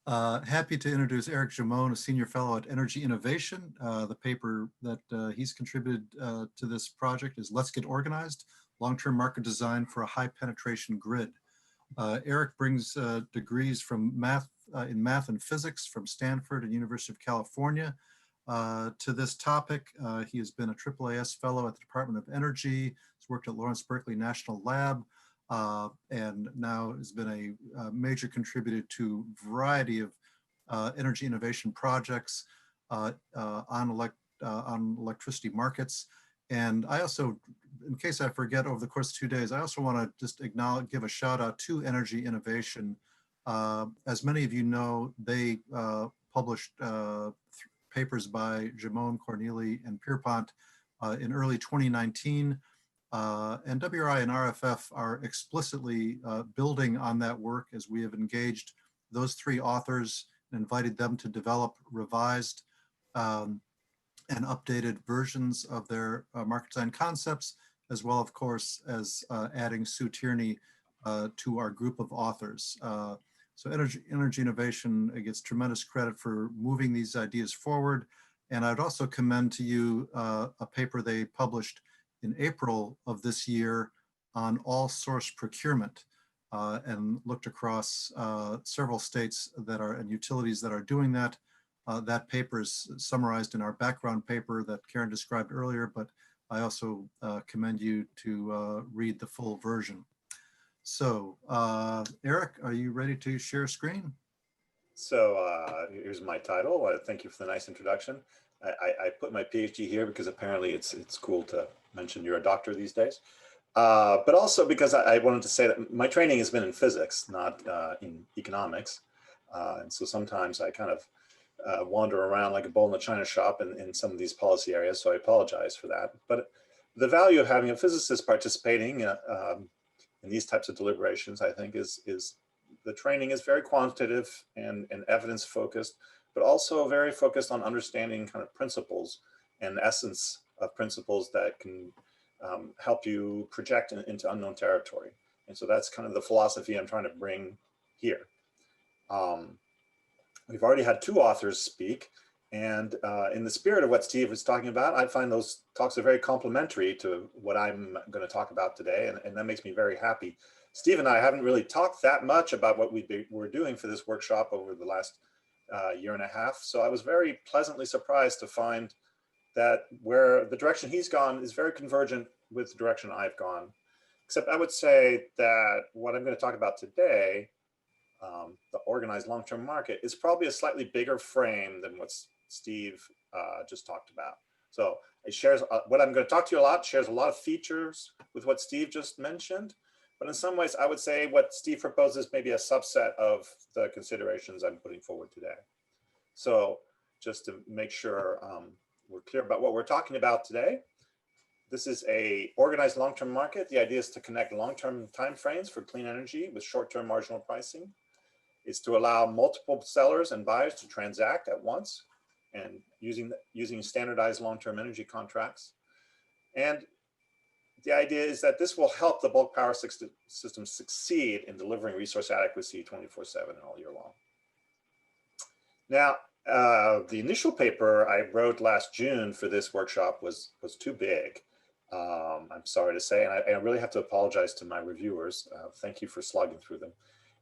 Happy to introduce Eric Gimon, a senior fellow at Energy Innovation. The paper that he's contributed to this project is Let's Get Organized, Long-Term Market Design for a High Penetration Grid. Eric brings degrees from in math and physics from Stanford and University of California to this topic. He has been a AAAS fellow at the Department of Energy. He's worked at Lawrence Berkeley National Lab. And now has been a major contributor to a variety of energy innovation projects on electricity markets. And I also, in case I forget over the course of 2 days, I also want to just give a shout out to Energy Innovation. As many of you know, they published papers by Gimon, Corneli, and Pierpont in early 2019. And WRI and RFF are explicitly building on that work as we have engaged those three authors and invited them to develop revised and updated versions of their market design concepts, as well, of course, as adding Sue Tierney to our group of authors. So Energy Innovation gets tremendous credit for moving these ideas forward. And I'd also commend to you a paper they published in April of this year on all source procurement and looked across several states that are and utilities that are doing that. That paper is summarized in our background paper that Karen described earlier, but I also commend you to read the full version. So Eric, are you ready to share screen? So here's my title. Thank you for the nice introduction. I put my PhD here because apparently it's cool to mention you're a doctor these days, but also because I wanted to say that my training has been in physics, not in economics, and so sometimes I kind of wander around like a bull in a china shop in some of these policy areas, so I apologize for that. But the value of having a physicist participating in these types of deliberations, I think, is the training is very quantitative and evidence focused, but also very focused on understanding kind of principles and essence of principles that can help you project into unknown territory. And so that's kind of the philosophy I'm trying to bring here. We've already had two authors speak, and in the spirit of what Steve was talking about, I find those talks are very complementary to what I'm going to talk about today, and that makes me very happy. Steve and I haven't really talked that much about what we're doing for this workshop over the last year and a half, so I was very pleasantly surprised to find that where the direction he's gone is very convergent with the direction I've gone. Except I would say that what I'm going to talk about today, the organized long-term market, is probably a slightly bigger frame than what Steve just talked about. So it shares, what I'm going to talk to you a lot, shares a lot of features with what Steve just mentioned. But in some ways, I would say what Steve proposes may be a subset of the considerations I'm putting forward today. So just to make sure we're clear about what we're talking about today, this is a organized long-term market. The idea is to connect long-term timeframes for clean energy with short-term marginal pricing. It's to allow multiple sellers and buyers to transact at once and using standardized long-term energy contracts. And the idea is that this will help the bulk power system succeed in delivering resource adequacy 24/7 and all year long. Now, the initial paper I wrote last June for this workshop was too big. I'm sorry to say, and I really have to apologize to my reviewers. Thank you for slogging through them.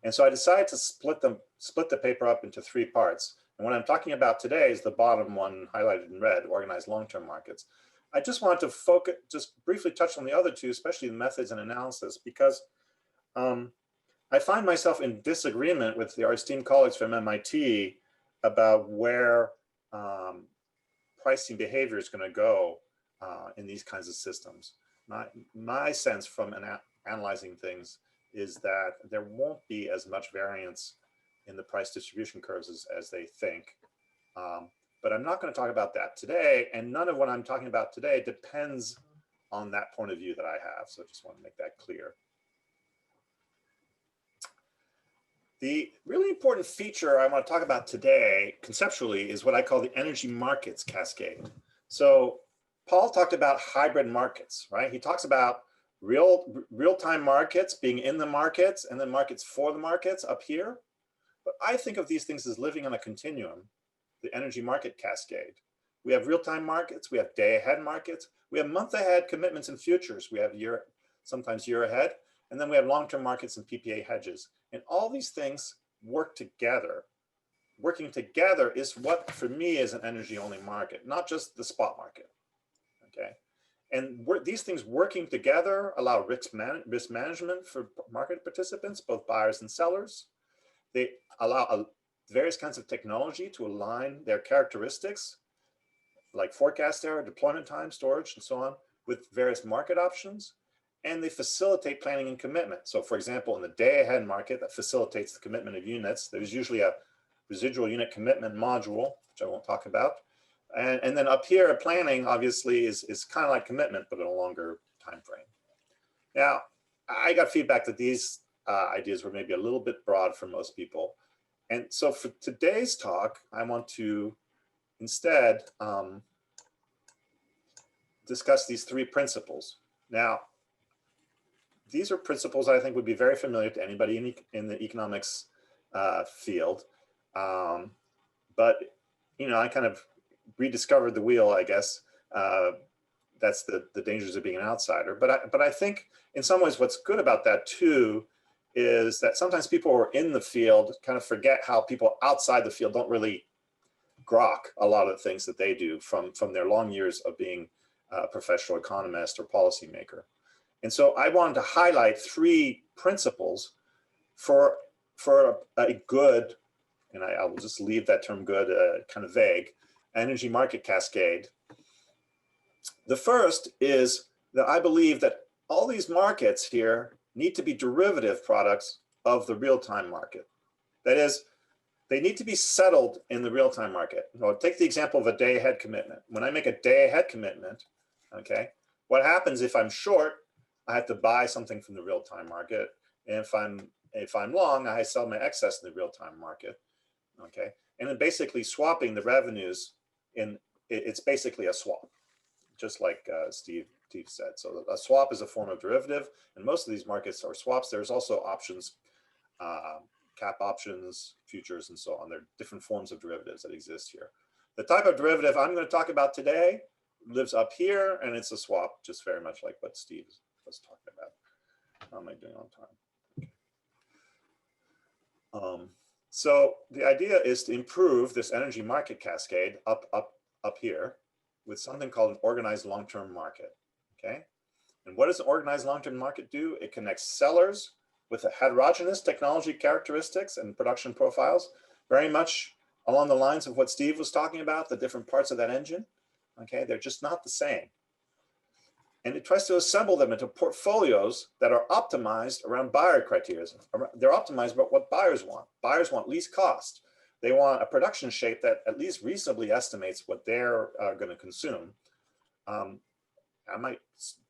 And so I decided to split the paper up into three parts. And what I'm talking about today is the bottom one highlighted in red, organized long-term markets. I just wanted to focus, just briefly touch on the other two, especially the methods and analysis, because I find myself in disagreement with our esteemed colleagues from MIT about where pricing behavior is going to go in these kinds of systems. My sense from analyzing things is that there won't be as much variance in the price distribution curves as they think. But I'm not going to talk about that today, and none of what I'm talking about today depends on that point of view that I have. So I just want to make that clear. The really important feature I want to talk about today, conceptually, is what I call the energy markets cascade. So Paul talked about hybrid markets, right? He talks about real-time markets being in the markets and then markets for the markets up here. But I think of these things as living on a continuum, the energy market cascade. We have real-time markets, we have day-ahead markets, we have month-ahead commitments and futures, we have sometimes year ahead, and then we have long-term markets and PPA hedges. And all these things work together. Working together is what, for me, is an energy-only market, not just the spot market, okay? And these things working together allow risk management for market participants, both buyers and sellers. They allow various kinds of technology to align their characteristics, like forecast error, deployment time, storage, and so on, with various market options. And they facilitate planning and commitment. So for example, in the day-ahead market that facilitates the commitment of units, there's usually a residual unit commitment module, which I won't talk about. And then up here, planning obviously is kind of like commitment, but in a longer time frame. Now, I got feedback that these ideas were maybe a little bit broad for most people. And so for today's talk, I want to instead discuss these three principles. Now, these are principles I think would be very familiar to anybody in the economics field. But, you know, I kind of rediscovered the wheel, I guess. That's the dangers of being an outsider. But I think in some ways what's good about that too is that sometimes people who are in the field kind of forget how people outside the field don't really grok a lot of the things that they do from their long years of being a professional economist or policymaker. And so I wanted to highlight three principles for a good, and I will just leave that term good kind of vague, energy market cascade. The first is that I believe that all these markets here need to be derivative products of the real-time market. That is, they need to be settled in the real-time market. Now, take the example of a day-ahead commitment. When I make a day-ahead commitment, okay, what happens if I'm short? I have to buy something from the real-time market. And if I'm long, I sell my excess in the real-time market, okay? And then basically swapping the revenues it's basically a swap, just like Steve said. So a swap is a form of derivative, and most of these markets are swaps. There's also options, cap options, futures, and so on. There are different forms of derivatives that exist here. The type of derivative I'm going to talk about today lives up here, and it's a swap, just very much like what Steve was talking about. How am I doing on time? Okay. So the idea is to improve this energy market cascade up here with something called an organized long-term market, okay? And what does an organized long-term market do? It connects sellers with a heterogeneous technology characteristics and production profiles, very much along the lines of what Steve was talking about, the different parts of that engine, okay? They're just not the same. And it tries to assemble them into portfolios that are optimized around buyer criteria. They're optimized about what buyers want. Buyers want least cost. They want a production shape that at least reasonably estimates what they're going to consume. I might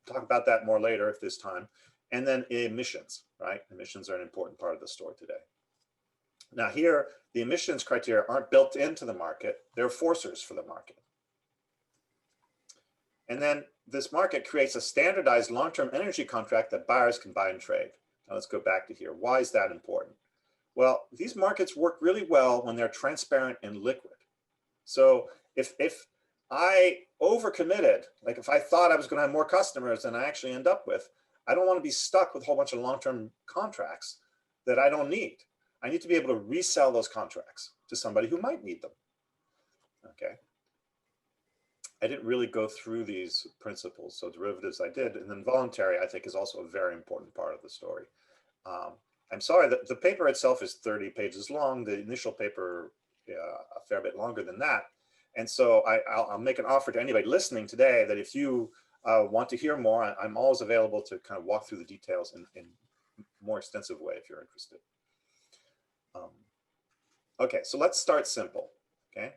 talk about that more later if there's time. And then emissions, right? Emissions are an important part of the story today. Now here, the emissions criteria aren't built into the market. They're forcers for the market. And then this market creates a standardized long-term energy contract that buyers can buy and trade. Now let's go back to here. Why is that important? Well, these markets work really well when they're transparent and liquid. So if I overcommitted, like if I thought I was going to have more customers than I actually end up with, I don't want to be stuck with a whole bunch of long-term contracts that I don't need. I need to be able to resell those contracts to somebody who might need them. Okay. I didn't really go through these principles, so derivatives I did, and then voluntary I think is also a very important part of the story. I'm sorry that the paper itself is 30 pages long. The initial paper a fair bit longer than that, and so I'll make an offer to anybody listening today that if you want to hear more, I'm always available to kind of walk through the details in a more extensive way if you're interested. Okay, so let's start simple. Okay,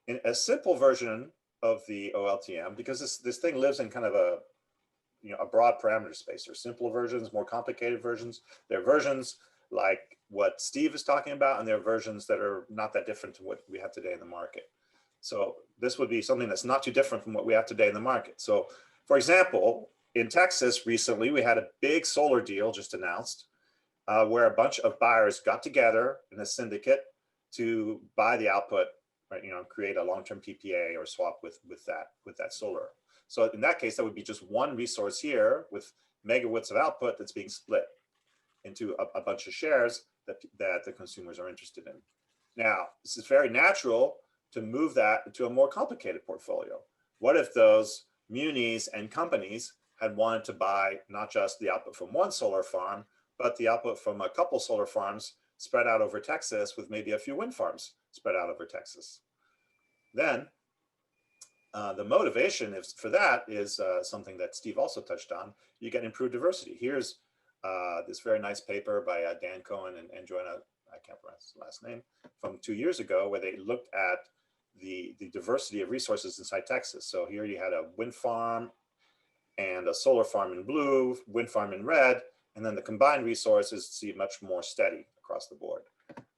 in a simple version of the OLTM, because this thing lives in kind of a broad parameter space. There's simple versions, more complicated versions. There are versions like what Steve is talking about, and there are versions that are not that different to what we have today in the market. So this would be something that's not too different from what we have today in the market. So for example, in Texas recently, we had a big solar deal just announced. where a bunch of buyers got together in a syndicate to buy the output, right? Create a long-term PPA or swap with that solar. So in that case, that would be just one resource here with megawatts of output that's being split into a bunch of shares that the consumers are interested in. Now, this is very natural to move that to a more complicated portfolio. What if those munis and companies had wanted to buy not just the output from one solar farm, but the output from a couple solar farms spread out over Texas with maybe a few wind farms spread out over Texas? Then the motivation for that is something that Steve also touched on. You get improved diversity. Here's this very nice paper by Dan Cohen and Joanna, I can't pronounce his last name, from 2 years ago, where they looked at the diversity of resources inside Texas. So here you had a wind farm and a solar farm in blue, wind farm in red, and then the combined resources see much more steady across the board.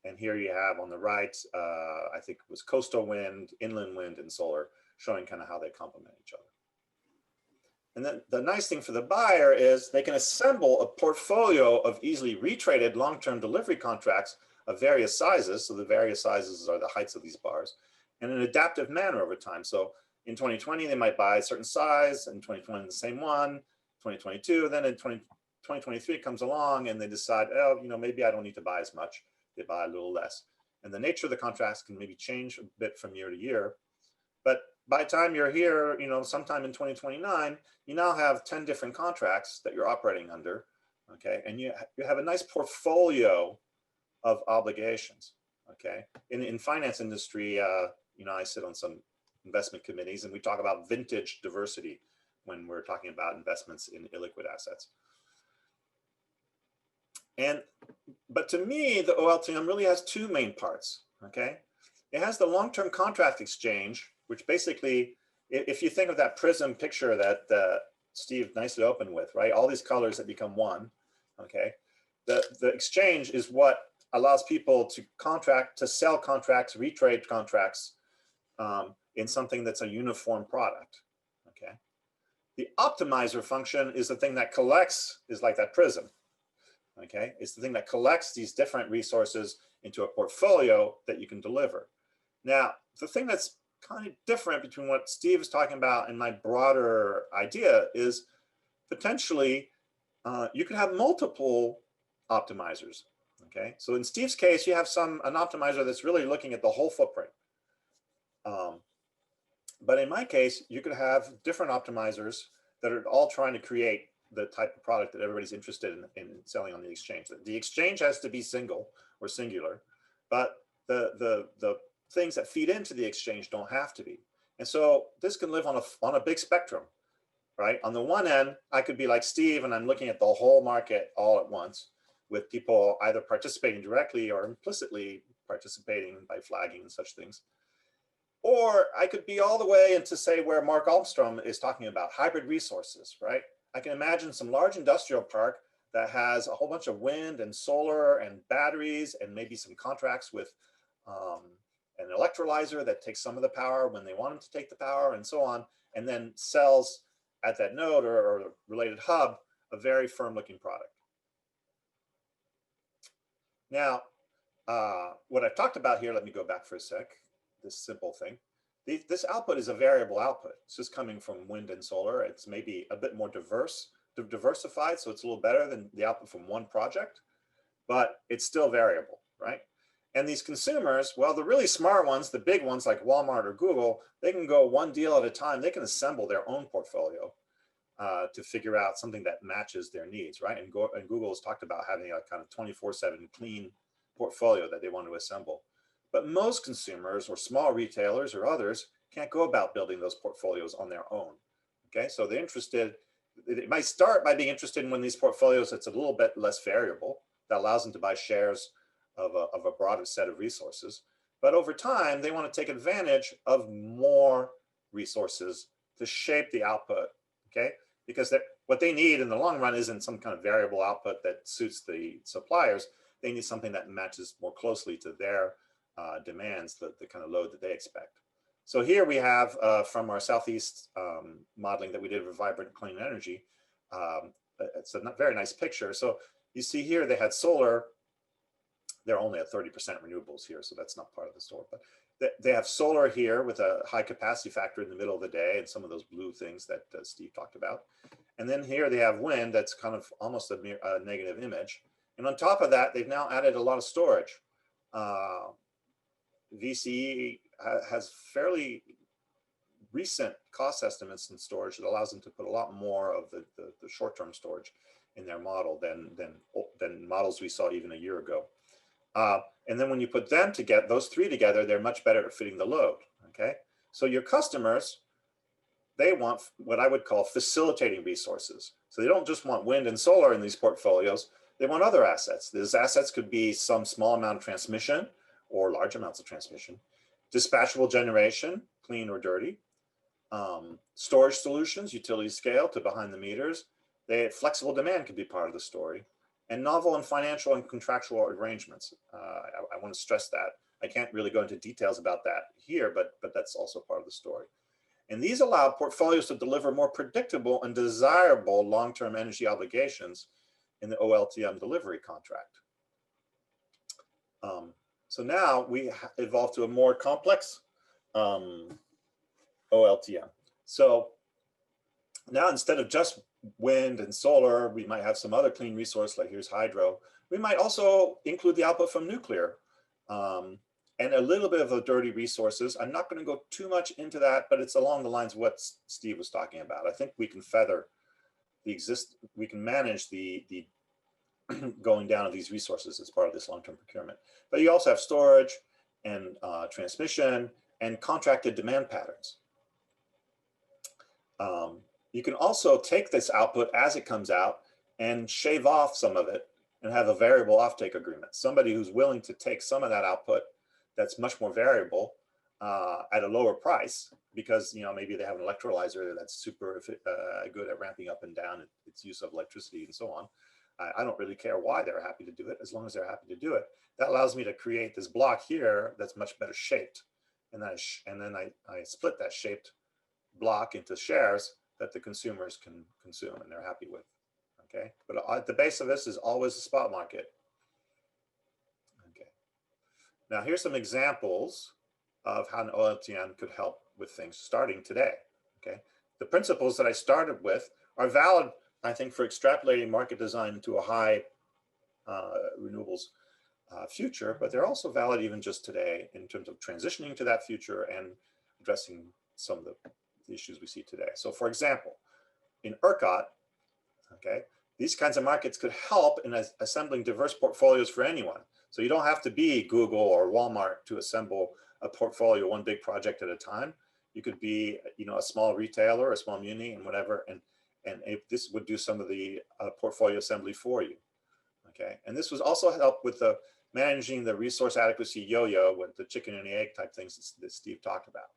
And here you have on the right, I think it was coastal wind, inland wind, and solar, showing kind of how they complement each other. And then the nice thing for the buyer is they can assemble a portfolio of easily retraded long-term delivery contracts of various sizes. So the various sizes are the heights of these bars, in an adaptive manner over time. So in 2020, they might buy a certain size, in 2020, the same one, 2022, then in 2023 it comes along and they decide, oh, maybe I don't need to buy as much. They buy a little less. And the nature of the contracts can maybe change a bit from year to year. But by the time you're here, sometime in 2029, you now have 10 different contracts that you're operating under, okay? And you have a nice portfolio of obligations, okay? In finance industry, I sit on some investment committees and we talk about vintage diversity when we're talking about investments in illiquid assets. But to me, the OLTM really has two main parts, okay? It has the long-term contract exchange, which basically, if you think of that prism picture that Steve nicely opened with, right? All these colors that become one, okay? The exchange is what allows people to sell contracts, retrade contracts in something that's a uniform product, okay? The optimizer function is the thing that collects, is like that prism, okay? It's the thing that collects these different resources into a portfolio that you can deliver. Now, the thing that's kind of different between what Steve is talking about and my broader idea is potentially you could have multiple optimizers, okay? So in Steve's case, you have an optimizer that's really looking at the whole footprint. But in my case, you could have different optimizers that are all trying to create the type of product that everybody's interested in selling on the exchange. The exchange has to be single or singular, but the things that feed into the exchange don't have to be. And so this can live on a big spectrum, right? On the one end, I could be like Steve and I'm looking at the whole market all at once with people either participating directly or implicitly participating by flagging and such things. Or I could be all the way into, say, where Mark Almstrom is talking about hybrid resources, right? I can imagine some large industrial park that has a whole bunch of wind and solar and batteries and maybe some contracts with an electrolyzer that takes some of the power when they want them to take the power and so on, and then sells at that node or related hub a very firm looking product. Now, what I've talked about here, let me go back for a sec, this simple thing. This output is a variable output. It's just coming from wind and solar. It's maybe a bit more diversified, so it's a little better than the output from one project, but it's still variable, right? And these consumers, well, the really smart ones, the big ones like Walmart or Google, they can go one deal at a time. They can assemble their own portfolio to figure out something that matches their needs, right? And Google has talked about having a kind of 24/7 clean portfolio that they want to assemble. But most consumers or small retailers or others can't go about building those portfolios on their own, okay? So they're interested, it might start by being interested in one of these portfolios that's a little bit less variable, that allows them to buy shares of a broader set of resources. But over time, they want to take advantage of more resources to shape the output, okay? Because what they need in the long run isn't some kind of variable output that suits the suppliers. They need something that matches more closely to their demands, the kind of load that they expect. So here we have from our Southeast modeling that we did with Vibrant Clean Energy, it's a very nice picture. So You see here, they had solar. They're only at 30% renewables here, so that's not part of the story. But they have solar here with a high capacity factor in the middle of the day and some of those blue things that Steve talked about. And then here they have wind that's kind of almost a negative image. And on top of that, they've now added a lot of storage. VCE has fairly recent cost estimates in storage that allows them to put a lot more of the short-term storage in their model than models we saw even a year ago. And then when you put them together, those three together, they're much better at fitting the load, okay? So your customers, they want what I would call facilitating resources. So they don't just want wind and solar in these portfolios, they want other assets. These assets could be some small amount of transmission or large amounts of transmission, dispatchable generation, clean or dirty, storage solutions, utility scale to behind the meters. Flexible demand could be part of the story, and novel and financial and contractual arrangements. I want to stress that. I can't really go into details about that here, but that's also part of the story. And these allow portfolios to deliver more predictable and desirable long-term energy obligations in the OLTM delivery contract. So now we evolve to a more complex OLTM. So now instead of just wind and solar, we might have some other clean resource, like here's hydro. We might also include the output from nuclear and a little bit of the dirty resources. I'm not going to go too much into that, but it's along the lines of what Steve was talking about. I think we can feather we can manage the going down of these resources as part of this long-term procurement. But you also have storage and transmission and contracted demand patterns. You can also take this output as it comes out and shave off some of it and have a variable offtake agreement. Somebody who's willing to take some of that output that's much more variable at a lower price because maybe they have an electrolyzer that's super good at ramping up and down its use of electricity and so on. I don't really care why they're happy to do it, as long as they're happy to do it. That allows me to create this block here that's much better shaped. And then I split that shaped block into shares that the consumers can consume and they're happy with, okay? But at the base of this is always the spot market. Okay. Now here's some examples of how an OLTM could help with things starting today, okay? The principles that I started with are valid, I think, for extrapolating market design into a high renewables future, but they're also valid even just today in terms of transitioning to that future and addressing some of the issues we see today. So for example, in ERCOT, okay, these kinds of markets could help in assembling diverse portfolios for anyone. So you don't have to be Google or Walmart to assemble a portfolio, one big project at a time. You could be, a small retailer, a small muni, and whatever, and if this would do some of the portfolio assembly for you, okay? And this was also help with the managing the resource adequacy yo-yo with the chicken and the egg type things that Steve talked about.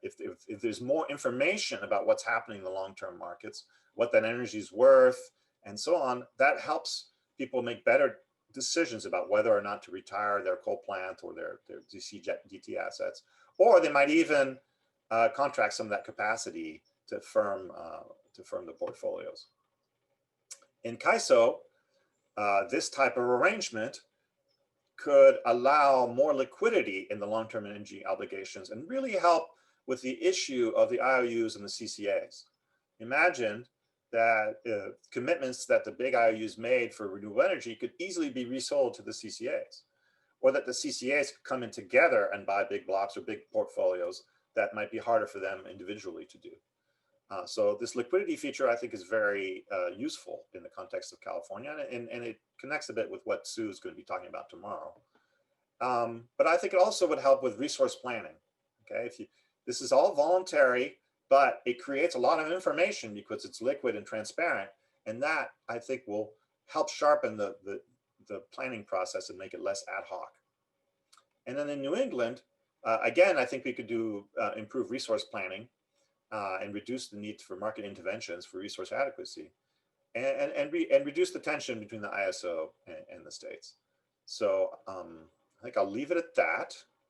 If there's more information about what's happening in the long-term markets, what that energy is worth, and so on, that helps people make better decisions about whether or not to retire their coal plant or their DT assets, or they might even contract some of that capacity to firm the portfolios. In CAISO, this type of arrangement could allow more liquidity in the long-term energy obligations and really help with the issue of the IOUs and the CCAs. Imagine that commitments that the big IOUs made for renewable energy could easily be resold to the CCAs, or that the CCAs could come in together and buy big blocks or big portfolios that might be harder for them individually to do. So this liquidity feature, I think, is very useful in the context of California, and it connects a bit with what Sue is going to be talking about tomorrow. But I think it also would help with resource planning. Okay, this is all voluntary, but it creates a lot of information because it's liquid and transparent, and that, I think, will help sharpen the planning process and make it less ad hoc. And then in New England, again, I think we could do improve resource planning and reduce the need for market interventions for resource adequacy, and reduce the tension between the ISO and the states. So I think I'll leave it at that.